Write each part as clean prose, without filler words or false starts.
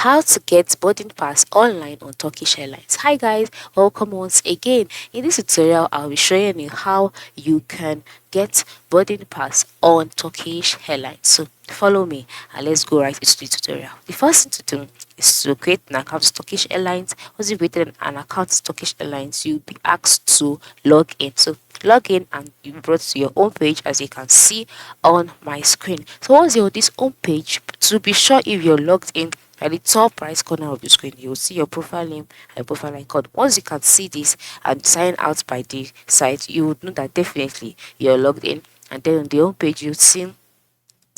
How to get boarding pass online on Turkish Airlines. Hi guys, welcome once again. In this tutorial, I'll be showing you how you can get boarding pass on Turkish Airlines. So follow me and let's go right into the tutorial. The first thing to do is to create an account with Turkish Airlines. Once you've created an account with Turkish Airlines, you'll be asked to log in. So log in and you'll be brought to your own page as you can see on my screen. So once you're on this home page, to be sure if you're logged in, at the top right corner of the screen, you'll see your profile name and profile icon. Once you can see this and sign out by the site, you would know that definitely you're logged in. And then on the home page, you'll see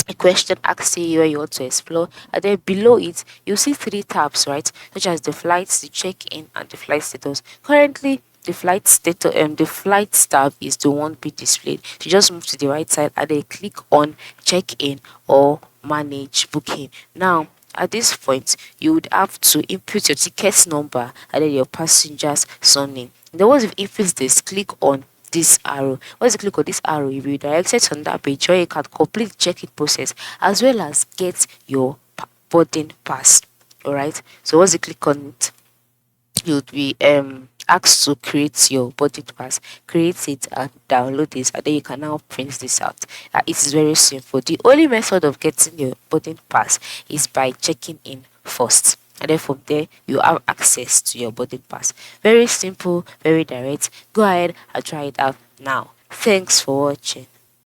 a question asking you where you want to explore, and then below it you'll see three tabs, right, such as the flights, the check-in, and the flight status. Currently the flight status the flight tab is the one being displayed. You just move to the right side and then click on check-in or manage booking. Now at this point, you would have to input your ticket number and then your passenger's surname. Then once you've input this, click on this arrow. Once you click on this arrow, you'll be directed on that page where you can complete the check-in process as well as get your boarding pass. Alright, so once you click on it, you'll be asked to create your boarding pass. Create it and download this, and then you can now print this out. It is very simple. The only method of getting your boarding pass is by checking in first, and then from there you have access to your boarding pass. Very simple, very direct. Go ahead and try it out now. Thanks for watching.